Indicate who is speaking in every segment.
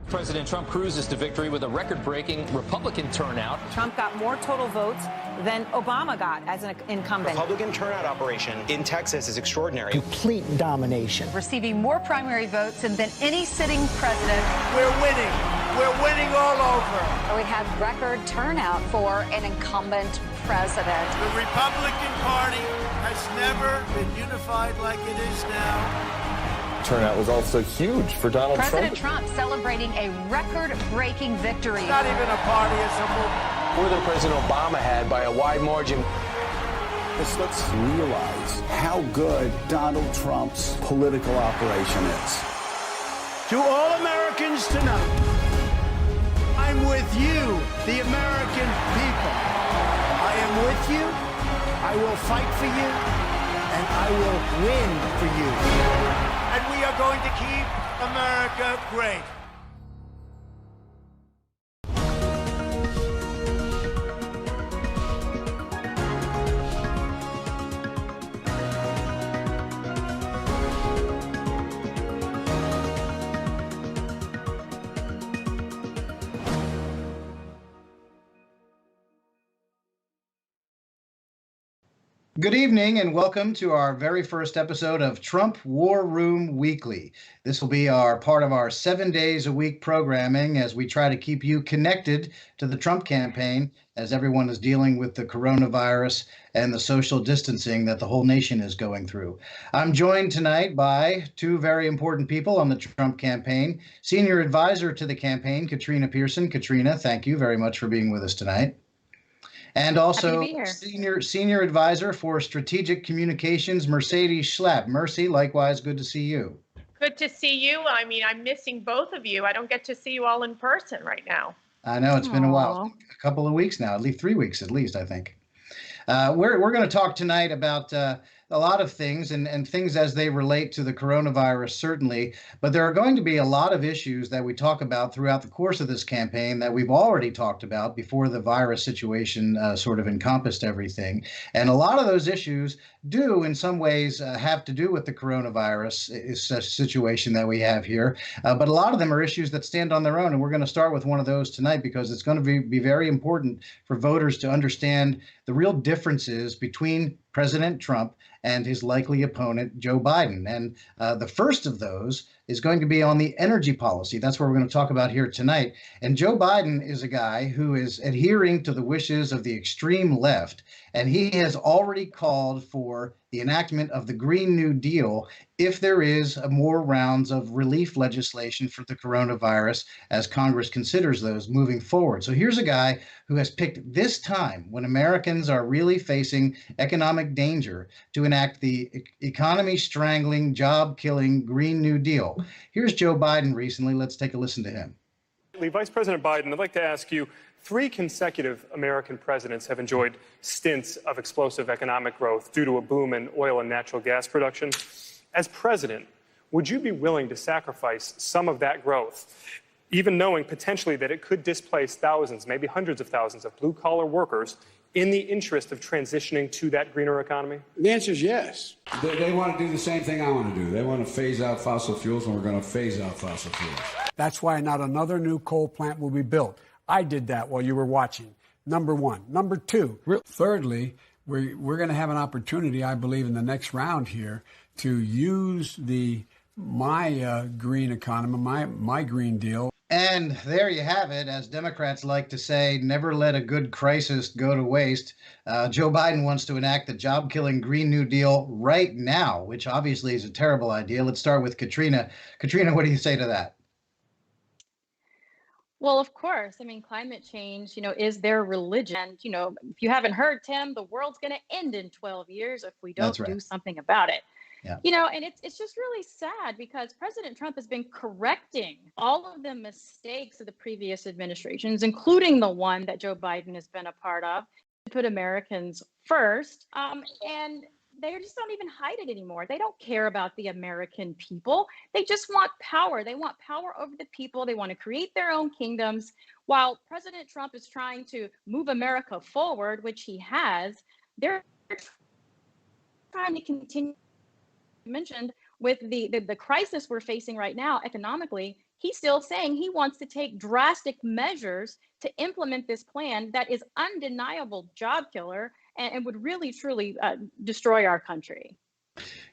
Speaker 1: President Trump cruises to victory with a record-breaking Republican turnout.
Speaker 2: Trump got more total votes than Obama got as an incumbent.
Speaker 3: Republican turnout operation in Texas is extraordinary.
Speaker 4: Complete domination.
Speaker 5: Receiving more primary votes than any sitting president.
Speaker 6: We're winning. We're winning all over.
Speaker 7: We had record turnout for an incumbent president.
Speaker 6: The Republican Party has never been unified like it is now.
Speaker 8: Turnout was also huge for Donald Trump.
Speaker 5: President Trump celebrating a record-breaking victory.
Speaker 6: It's not even a party, it's a movement.
Speaker 9: More than President Obama had by a wide margin.
Speaker 10: Let's realize how good Donald Trump's political operation is.
Speaker 6: To all Americans tonight, I'm with you, the American people. I am with you, I will fight for you, and I will win for you. And we are going to keep America great.
Speaker 11: Good evening and welcome to our very first episode of Trump War Room Weekly. This will be our part of our 7 days a week programming as we try to keep you connected to the Trump campaign as everyone is dealing with the coronavirus and the social distancing that the whole nation is going through. I'm joined tonight by two very important people on the Trump campaign. Senior advisor to the campaign, Katrina Pearson. Katrina, thank you very much for being with us tonight. And also senior advisor for strategic communications, Mercedes Schlapp. Mercy, likewise, good to see you.
Speaker 12: Good to see you. I mean, I'm missing both of you. I don't get to see you all in person right now.
Speaker 11: I know it's been a while, a couple of weeks now, at least 3 weeks at least, I think. We're going to talk tonight about a lot of things and things as they relate to the coronavirus, certainly. But there are going to be a lot of issues that we talk about throughout the course of this campaign that we've already talked about before the virus situation sort of encompassed everything. And a lot of those issues do in some ways have to do with the coronavirus situation that we have here. But a lot of them are issues that stand on their own. And we're going to start with one of those tonight because it's going to be very important for voters to understand the real differences between President Trump and his likely opponent, Joe Biden. And the first of those is going to be on the energy policy. That's what we're going to talk about here tonight. And Joe Biden is a guy who is adhering to the wishes of the extreme left. And he has already called for the enactment of the Green New Deal if there is more rounds of relief legislation for the coronavirus as Congress considers those moving forward. So here's a guy who has picked this time when Americans are really facing economic danger to enact the economy-strangling, job-killing Green New Deal. Here's Joe Biden recently. Let's take a listen to him.
Speaker 8: Vice President Biden, I'd like to ask you, 3 consecutive American presidents have enjoyed stints of explosive economic growth due to a boom in oil and natural gas production. As president, would you be willing to sacrifice some of that growth, even knowing potentially that it could displace thousands, maybe hundreds of thousands of blue-collar workers in the interest of transitioning to that greener economy?
Speaker 13: The answer is yes. They want to do the same thing I want to do. They want to phase out fossil fuels, and we're going to phase out fossil fuels.
Speaker 14: That's why not another new coal plant will be built. I did that while you were watching. Number one. Number two, thirdly, we're going to have an opportunity, I believe, in the next round here to use my green economy, my Green Deal.
Speaker 11: And there you have it. As Democrats like to say, never let a good crisis go to waste. Joe Biden wants to enact the job-killing Green New Deal right now, which obviously is a terrible idea. Let's start with Katrina. Katrina, what do you say to that?
Speaker 15: Well, of course. I mean, climate change, is their religion. If you haven't heard, Tim, the world's going to end in 12 years if we don't do something about it. Yeah. And it's just really sad because President Trump has been correcting all of the mistakes of the previous administrations, including the one that Joe Biden has been a part of, to put Americans first. And they just don't even hide it anymore. They don't care about the American people. They just want power. They want power over the people. They want to create their own kingdoms. While President Trump is trying to move America forward, which he has, they're trying to continue mentioned with the crisis we're facing right now economically, he's still saying he wants to take drastic measures to implement this plan that is undeniable job killer and would really, truly destroy our country.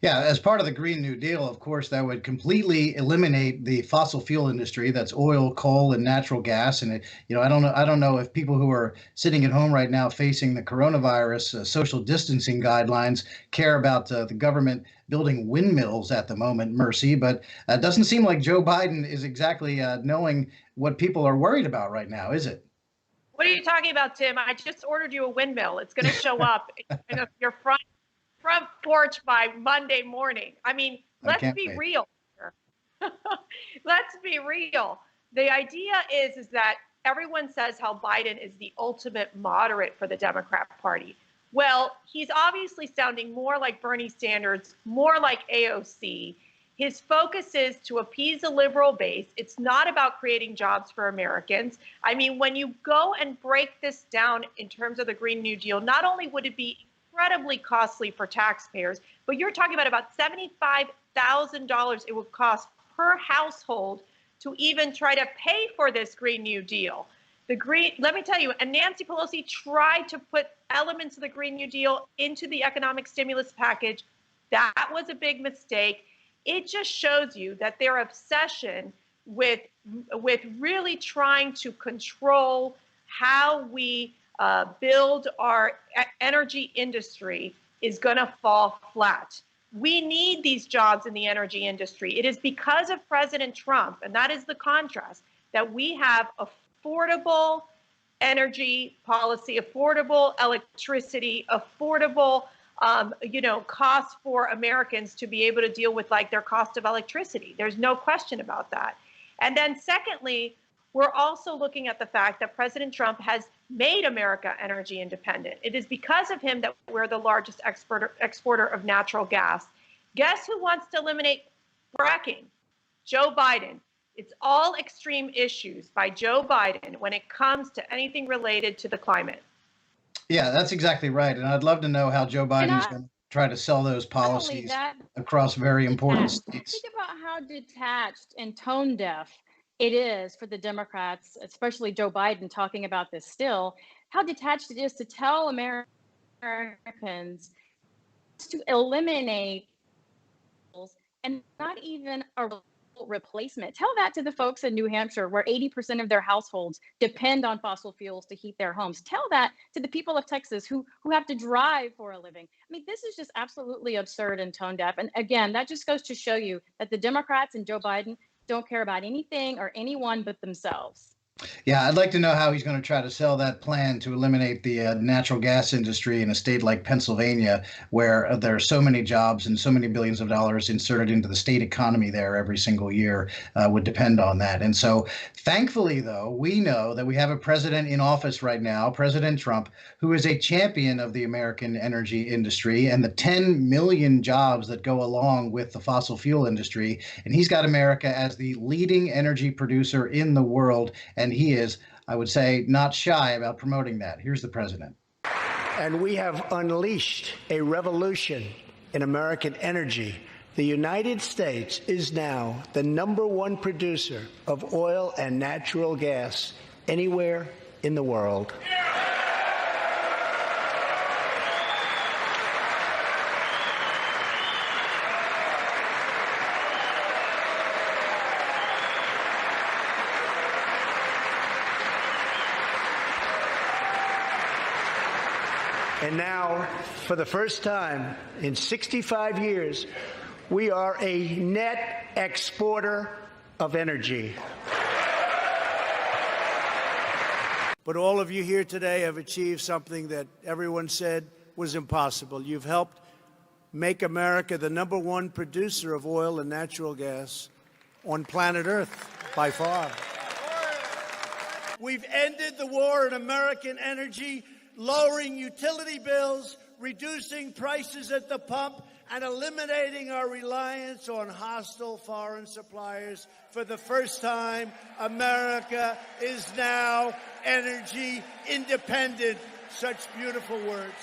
Speaker 11: Yeah, as part of the Green New Deal, of course, that would completely eliminate the fossil fuel industry. That's oil, coal, and natural gas. And I don't know if people who are sitting at home right now facing the coronavirus social distancing guidelines care about the government building windmills at the moment, Mercy. But it doesn't seem like Joe Biden is exactly knowing what people are worried about right now, is it?
Speaker 12: What are you talking about, Tim? I just ordered you a windmill. It's going to show up in your front porch by Monday morning. I mean, let's be real here. Let's be real. The idea is that everyone says how Biden is the ultimate moderate for the Democrat Party. Well, he's obviously sounding more like Bernie Sanders, more like AOC. His focus is to appease the liberal base. It's not about creating jobs for Americans. I mean, when you go and break this down in terms of the Green New Deal, not only would it be incredibly costly for taxpayers, but you're talking about $75,000 it would cost per household to even try to pay for this Green New Deal. Let me tell you, and Nancy Pelosi tried to put elements of the Green New Deal into the economic stimulus package. That was a big mistake. It just shows you that their obsession with really trying to control how we build our energy industry is going to fall flat. We need these jobs in the energy industry. It is because of President Trump, and that is the contrast, that we have affordable energy policy, affordable electricity, affordable costs for Americans to be able to deal with like their cost of electricity. There's no question about that. And then secondly, we're also looking at the fact that President Trump has made America energy independent. It is because of him that we're the largest exporter of natural gas. Guess who wants to eliminate fracking? Joe Biden. It's all extreme issues by Joe Biden when it comes to anything related to the climate.
Speaker 11: Yeah, that's exactly right. And I'd love to know how Joe Biden is going to try to sell those policies across very important states.
Speaker 15: Think about how detached and tone deaf it is for the Democrats, especially Joe Biden talking about this still, how detached it is to tell Americans to eliminate and not even a replacement. Tell that to the folks in New Hampshire, where 80% of their households depend on fossil fuels to heat their homes. Tell that to the people of Texas who have to drive for a living. I mean, this is just absolutely absurd and tone deaf. And again, that just goes to show you that the Democrats and Joe Biden don't care about anything or anyone but themselves.
Speaker 11: Yeah, I'd like to know how he's going to try to sell that plan to eliminate the natural gas industry in a state like Pennsylvania, where there are so many jobs and so many billions of dollars inserted into the state economy there every single year would depend on that. And so thankfully, though, we know that we have a president in office right now, President Trump, who is a champion of the American energy industry and the 10 million jobs that go along with the fossil fuel industry. And he's got America as the leading energy producer in the world. And he is, I would say, not shy about promoting that. Here's the president.
Speaker 6: And we have unleashed a revolution in American energy. The United States is now the #1 producer of oil and natural gas anywhere in the world. And now, for the first time in 65 years, we are a net exporter of energy. But all of you here today have achieved something that everyone said was impossible. You've helped make America the #1 producer of oil and natural gas on planet Earth, by far. We've ended the war on American energy, lowering utility bills, reducing prices at the pump, and eliminating our reliance on hostile foreign suppliers. For the first time, America is now energy independent. Such beautiful words.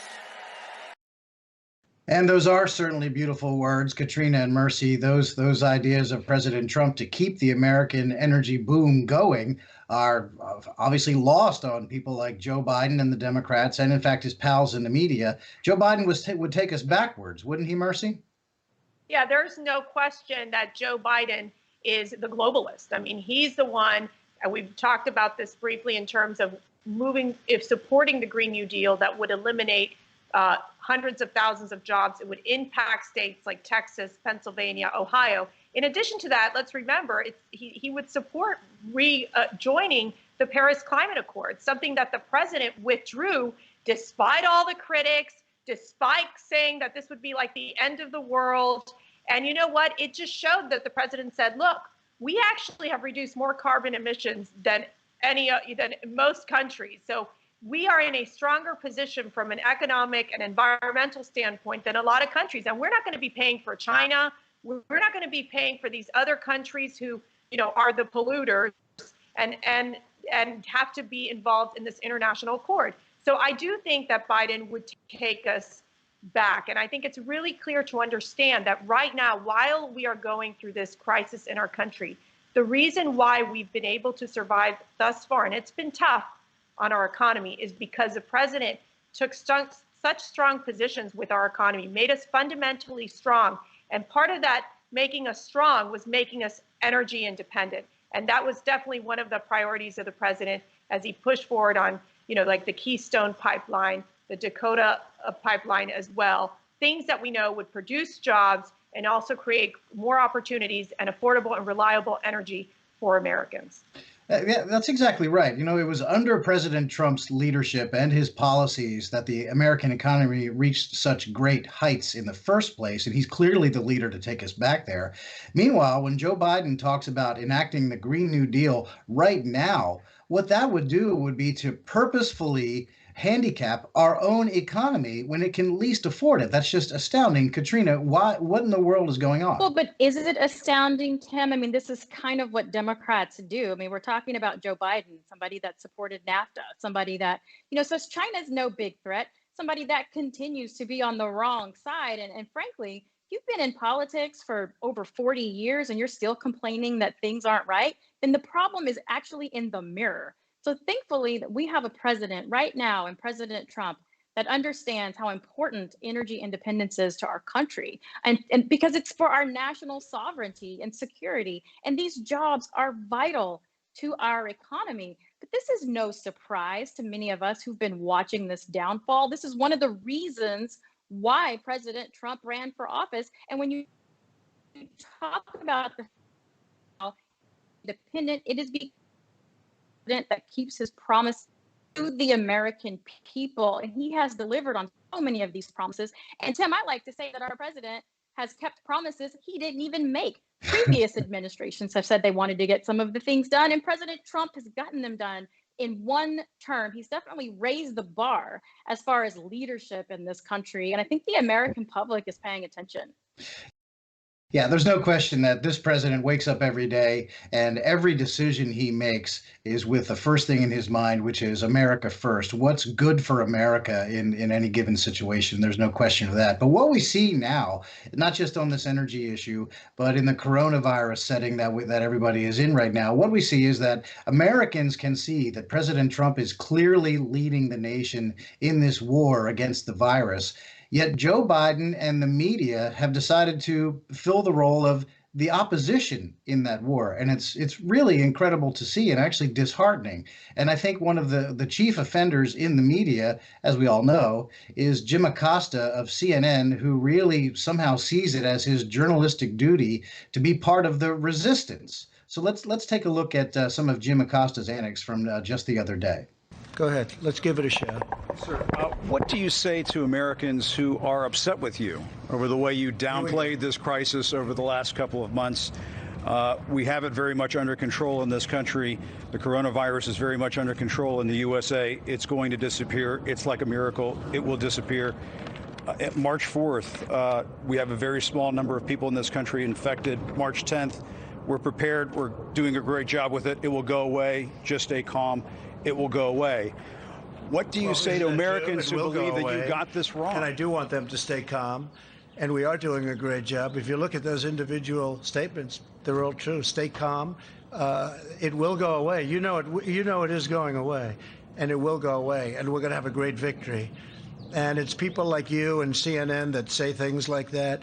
Speaker 11: And those are certainly beautiful words, Katrina and Mercy. Those ideas of President Trump to keep the American energy boom going are obviously lost on people like Joe Biden and the Democrats, and in fact his pals in the media. Joe Biden would take us backwards, wouldn't he, Mercy?
Speaker 12: Yeah, there's no question that Joe Biden is the globalist. I mean, he's the one, and we've talked about this briefly in terms of supporting the Green New Deal that would eliminate hundreds of thousands of jobs. It would impact states like Texas, Pennsylvania, Ohio. In addition to that, let's remember, he would support joining the Paris Climate Accord, something that the president withdrew despite all the critics, despite saying that this would be like the end of the world. And you know what? It just showed that the president said, look, we actually have reduced more carbon emissions than most countries. So we are in a stronger position from an economic and environmental standpoint than a lot of countries. And we're not going to be paying for China. We're not going to be paying for these other countries who, are the polluters and have to be involved in this international accord. So I do think that Biden would take us back. And I think it's really clear to understand that right now, while we are going through this crisis in our country, the reason why we've been able to survive thus far, and it's been tough on our economy, is because the president took such strong positions with our economy, made us fundamentally strong. And part of that making us strong was making us energy independent. And that was definitely one of the priorities of the president as he pushed forward on, like the Keystone Pipeline, the Dakota Pipeline as well, things that we know would produce jobs and also create more opportunities and affordable and reliable energy for Americans.
Speaker 11: Yeah, that's exactly right. It was under President Trump's leadership and his policies that the American economy reached such great heights in the first place, and he's clearly the leader to take us back there. Meanwhile, when Joe Biden talks about enacting the Green New Deal right now, what that would do would be to purposefully handicap our own economy when it can least afford it. That's just astounding. Katrina, what in the world is going on?
Speaker 15: Well, but is it astounding, Tim? I mean, this is kind of what Democrats do. I mean, we're talking about Joe Biden, somebody that supported NAFTA, somebody that, says China's no big threat, somebody that continues to be on the wrong side. And frankly, you've been in politics for over 40 years and you're still complaining that things aren't right, then the problem is actually in the mirror. So thankfully that we have a president right now, and President Trump, that understands how important energy independence is to our country, and because it's for our national sovereignty and security. And these jobs are vital to our economy. But this is no surprise to many of us who've been watching this downfall. This is one of the reasons why President Trump ran for office. And when you talk about the independent, it is because that keeps his promise to the American people, and he has delivered on so many of these promises. And Tim, I like to say that our president has kept promises he didn't even make. Previous administrations have said they wanted to get some of the things done, and President Trump has gotten them done in one term. He's definitely raised the bar as far as leadership in this country, and I think the American public is paying attention.
Speaker 11: Yeah, there's no question that this president wakes up every day and every decision he makes is with the first thing in his mind, which is America first. What's good for America in any given situation? There's no question of that. But what we see now, not just on this energy issue, but in the coronavirus setting that everybody is in right now, what we see is that Americans can see that President Trump is clearly leading the nation in this war against the virus. Yet Joe Biden and the media have decided to fill the role of the opposition in that war. And it's really incredible to see and actually disheartening. And I think one of the chief offenders in the media, as we all know, is Jim Acosta of CNN, who really somehow sees it as his journalistic duty to be part of the resistance. So let's take a look at some of Jim Acosta's antics from just the other day.
Speaker 6: Go ahead. Let's give it a shot.
Speaker 4: Sir, what do you say to Americans who are upset with you over the way you downplayed this crisis over the last couple of months? We have it very much under control in this country. The coronavirus is very much under control in the USA. It's going to disappear. It's like a miracle. It will disappear. At March 4th, we have a very small number of people in this country infected. March 10th, we're prepared. We're doing a great job with it. It will go away. Just stay calm. It will go away. What do you say to Americans who believe that you got this wrong?
Speaker 6: And I do want them to stay calm. And we are doing a great job. If you look at those individual statements, they're all true. Stay calm. It will go away. You know it is going away, and it will go away. And we're going to have a great victory. And it's people like you and CNN that say things like that.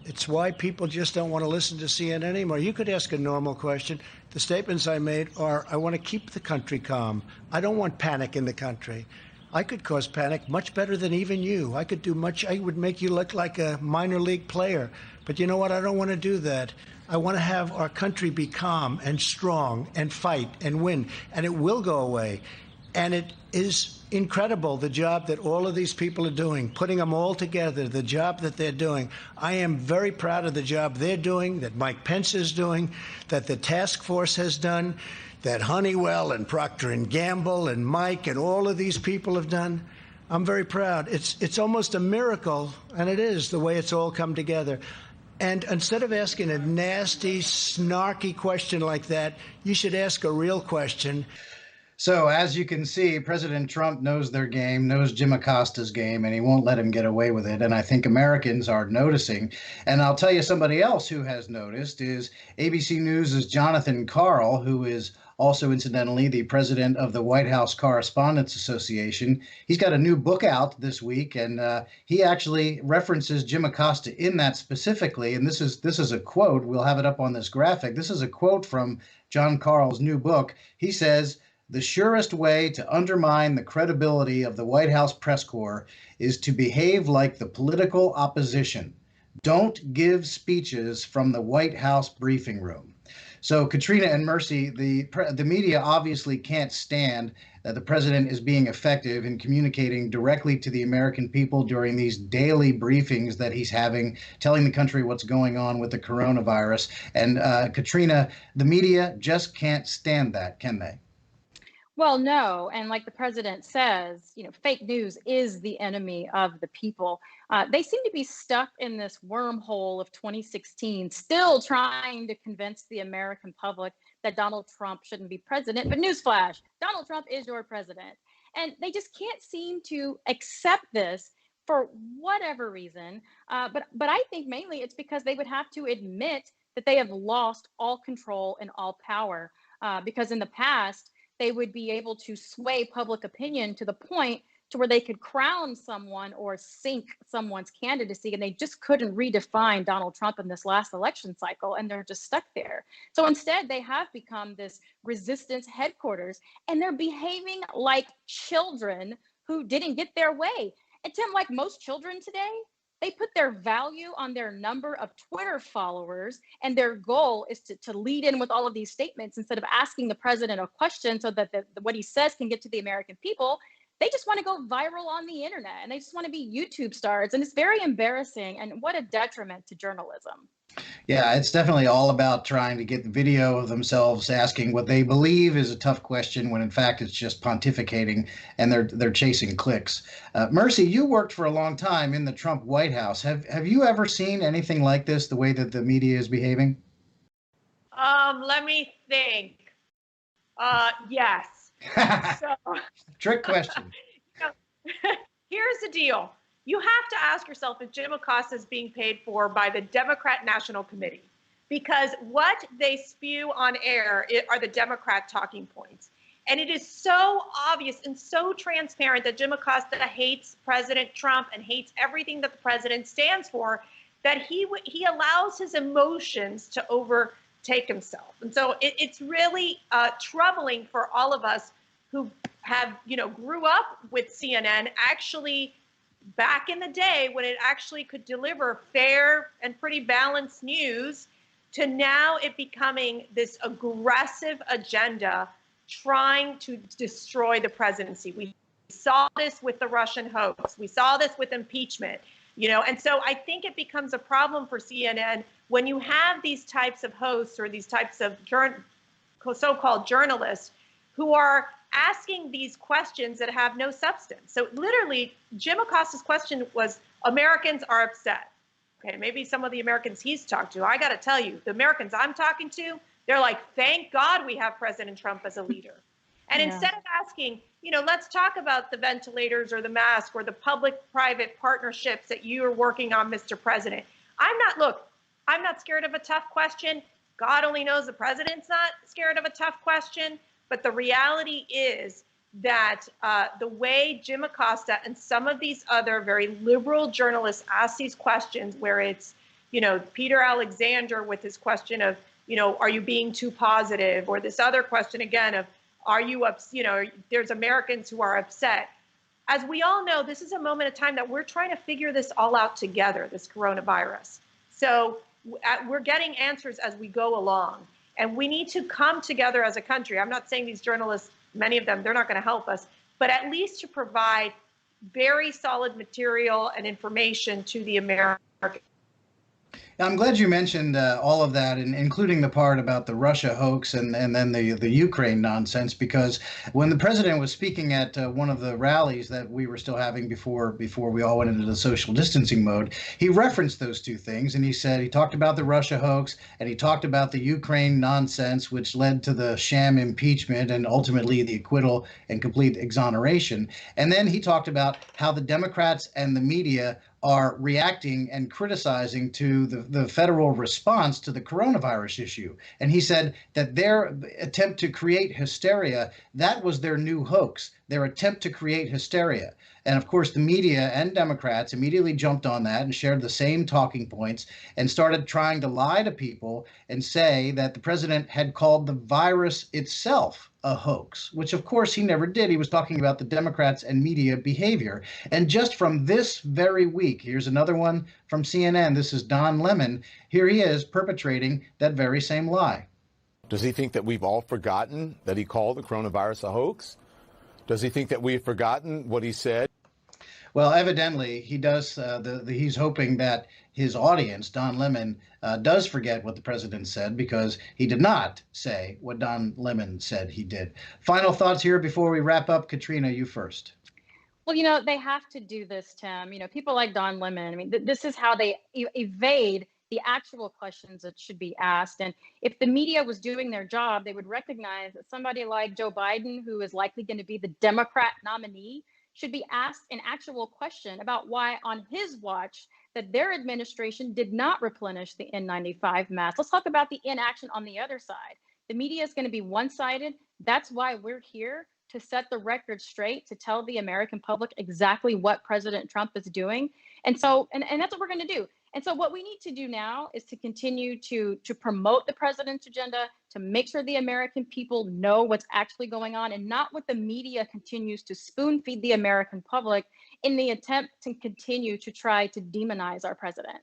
Speaker 6: It's why people just don't want to listen to CNN anymore. You could ask a normal question. The statements I made are, I want to keep the country calm. I don't want panic in the country. I could cause panic much better than even you. I could do much. I would make you look like a minor league player. But you know what? I don't want to do that. I want to have our country be calm and strong and fight and win. And it will go away. And it is incredible, the job that all of these people are doing, putting them all together, the job that they're doing. I am very proud of the job they're doing, that Mike Pence is doing, that the task force has done, that Honeywell and Procter & Gamble and Mike and all of these people have done. I'm very proud. It's almost a miracle, and it is, the way it's all come together. And instead of asking a nasty, snarky question like that, you should ask a real question.
Speaker 11: So as you can see, President Trump knows their game, knows Jim Acosta's game, and he won't let him get away with it. And I think Americans are noticing. And I'll tell you, somebody else who has noticed is ABC News' Jonathan Karl, who is also, incidentally, the president of the White House Correspondents Association. He's got a new book out this week, and he actually references Jim Acosta in that specifically. And this is a quote. We'll have it up on this graphic. This is a quote from John Karl's new book. He says, "The surest way to undermine the credibility of the White House press corps is to behave like the political opposition. Don't give speeches from the White House briefing room." So, Katrina and Mercy, the media obviously can't stand that the president is being effective in communicating directly to the American people during these daily briefings that he's having, telling the country what's going on with the coronavirus. And Katrina, the media just can't stand that, can they?
Speaker 15: Well, no. And like the president says, fake news is the enemy of the people. They seem to be stuck in this wormhole of 2016, still trying to convince the American public that Donald Trump shouldn't be president. But newsflash, Donald Trump is your president. And they just can't seem to accept this for whatever reason. But I think mainly it's because they would have to admit that they have lost all control and all power. Because in the past, they would be able to sway public opinion to the point to where they could crown someone or sink someone's candidacy, and they just couldn't redefine Donald Trump in this last election cycle, and they're just stuck there. So instead, they have become this resistance headquarters, and they're behaving like children who didn't get their way. And Tim, like most children today, they put their value on their number of Twitter followers, and their goal is to lead in with all of these statements instead of asking the president a question so that what he says can get to the American people. They just want to go viral on the internet, and they just want to be YouTube stars. And it's very embarrassing, and what a detriment to journalism.
Speaker 11: Yeah, it's definitely all about trying to get the video of themselves asking what they believe is a tough question when in fact it's just pontificating, and they're chasing clicks. Mercy, you worked for a long time in the Trump White House. Have you ever seen anything like this, the way that the media is behaving?
Speaker 12: Let me think. Yes. So,
Speaker 11: trick question.
Speaker 12: Here's the deal. You have to ask yourself if Jim Acosta is being paid for by the Democrat National Committee, because what they spew on air are the Democrat talking points. And it is so obvious and so transparent that Jim Acosta hates President Trump and hates everything that the president stands for, that he allows his emotions to overtake himself. And so it's really troubling for all of us who have, grew up with CNN, actually back in the day when it actually could deliver fair and pretty balanced news, to now it becoming this aggressive agenda trying to destroy the presidency. We saw this with the Russian hoax. We saw this with impeachment, and so I think it becomes a problem for CNN when you have these types of hosts or these types of so-called journalists who are asking these questions that have no substance. So literally, Jim Acosta's question was, Americans are upset. Okay, maybe some of the Americans he's talked to. I got to tell you, the Americans I'm talking to, they're like, thank God we have President Trump as a leader. And instead of asking, let's talk about the ventilators or the mask or the public-private partnerships that you are working on, Mr. President. I'm not scared of a tough question. God only knows the president's not scared of a tough question. But the reality is that the way Jim Acosta and some of these other very liberal journalists ask these questions, where it's, Peter Alexander with his question of, are you being too positive? Or this other question again of, are you there's Americans who are upset. As we all know, this is a moment of time that we're trying to figure this all out together, this coronavirus. So we're getting answers as we go along. And we need to come together as a country. I'm not saying these journalists, many of them, they're not going to help us, but at least to provide very solid material and information to the American.
Speaker 11: I'm glad you mentioned all of that, and including the part about the Russia hoax and then the Ukraine nonsense, because when the president was speaking at one of the rallies that we were still having before we all went into the social distancing mode, he referenced those two things, and he talked about the Russia hoax and he talked about the Ukraine nonsense, which led to the sham impeachment and ultimately the acquittal and complete exoneration. And then he talked about how the Democrats and the media are reacting and criticizing to the federal response to the coronavirus issue. And he said that their attempt to create hysteria, that was their new hoax, their attempt to create hysteria. And of course, the media and Democrats immediately jumped on that and shared the same talking points and started trying to lie to people and say that the president had called the virus itself a hoax, which of course he never did. He was talking about the Democrats and media behavior. And just from this very week, here's another one from CNN. This is Don Lemon. Here he is perpetrating that very same lie.
Speaker 16: Does he think that we've all forgotten that he called the coronavirus a hoax? Does he think that we've forgotten what he said?
Speaker 11: Well, evidently he does. He's hoping that his audience, Don Lemon, does forget what the president said, because he did not say what Don Lemon said he did. Final thoughts here before we wrap up. Katrina, you first.
Speaker 15: Well, they have to do this, Tim. People like Don Lemon, I mean, this is how they evade the actual questions that should be asked. And if the media was doing their job, they would recognize that somebody like Joe Biden, who is likely going to be the Democrat nominee, should be asked an actual question about why on his watch that their administration did not replenish the N95 mask. Let's talk about the inaction on the other side. The media is going to be one-sided. That's why we're here, to set the record straight, to tell the American public exactly what President Trump is doing. And that's what we're going to do. And so what we need to do now is to continue to promote the president's agenda, to make sure the American people know what's actually going on, and not what the media continues to spoon feed the American public in the attempt to continue to try to demonize our president.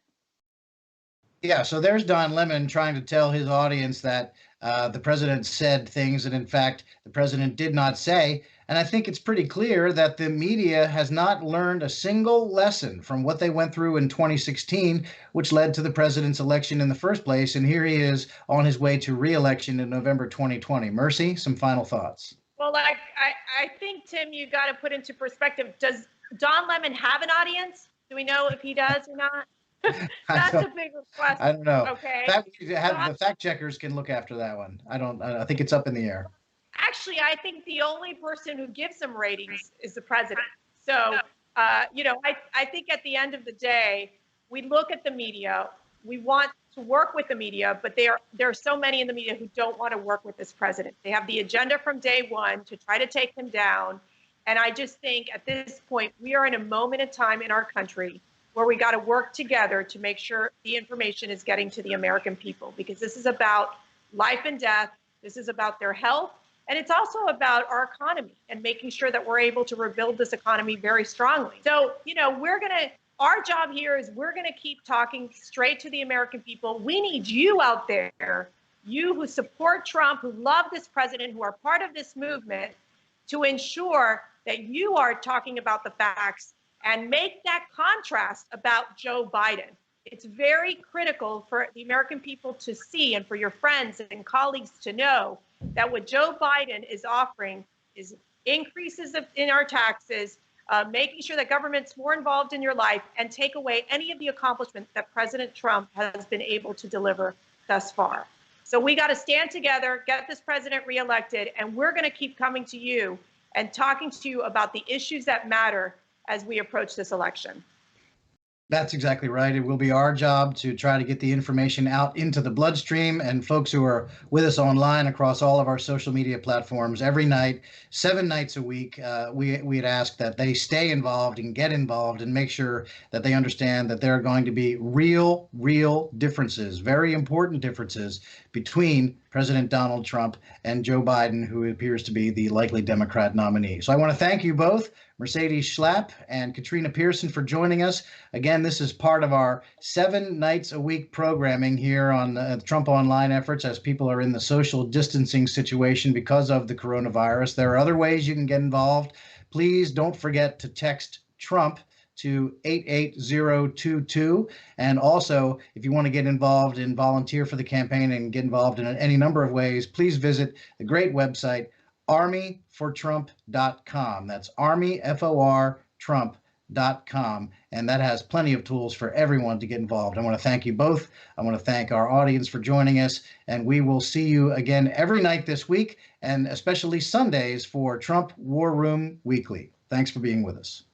Speaker 11: Yeah, so there's Don Lemon trying to tell his audience that the president said things that, in fact, the president did not say. And I think it's pretty clear that the media has not learned a single lesson from what they went through in 2016, which led to the president's election in the first place. And here he is on his way to re-election in November 2020. Mercy, some final thoughts.
Speaker 12: Well, I think, Tim, you got to put into perspective, does Don Lemon have an audience? Do we know if he does or not? That's a bigger question.
Speaker 11: I don't know.
Speaker 12: Okay.
Speaker 11: The fact checkers can look after that one. I think it's up in the air.
Speaker 12: Actually, I think the only person who gives them ratings is the president. So, I think at the end of the day, we look at the media. We want to work with the media, but there are so many in the media who don't want to work with this president. They have the agenda from day one to try to take him down. And I just think at this point, we are in a moment in time in our country where we got to work together to make sure the information is getting to the American people, because this is about life and death. This is about their health. And it's also about our economy and making sure that we're able to rebuild this economy very strongly. So, our job here is we're going to keep talking straight to the American people. We need you out there, you who support Trump, who love this president, who are part of this movement, to ensure that you are talking about the facts and make that contrast about Joe Biden. It's very critical for the American people to see, and for your friends and colleagues to know, that what Joe Biden is offering is increases in our taxes, making sure that government's more involved in your life, and take away any of the accomplishments that President Trump has been able to deliver thus far. So we got to stand together, get this president reelected, and we're going to keep coming to you and talking to you about the issues that matter as we approach this election.
Speaker 11: That's exactly right. It will be our job to try to get the information out into the bloodstream, and folks who are with us online across all of our social media platforms every night, 7 nights a week, we'd ask that they stay involved and get involved and make sure that they understand that there are going to be real differences, very important differences between President Donald Trump and Joe Biden, who appears to be the likely Democrat nominee. So I want to thank you both, Mercedes Schlapp and Katrina Pearson, for joining us. Again, this is part of our 7 nights a week programming here on Trump Online efforts as people are in the social distancing situation because of the coronavirus. There are other ways you can get involved. Please don't forget to text Trump to 88022. And also, if you want to get involved and volunteer for the campaign and get involved in any number of ways, please visit the great website, armyfortrump.com. That's armyfortrump.com. And that has plenty of tools for everyone to get involved. I want to thank you both. I want to thank our audience for joining us. And we will see you again every night this week, and especially Sundays for Trump War Room Weekly. Thanks for being with us.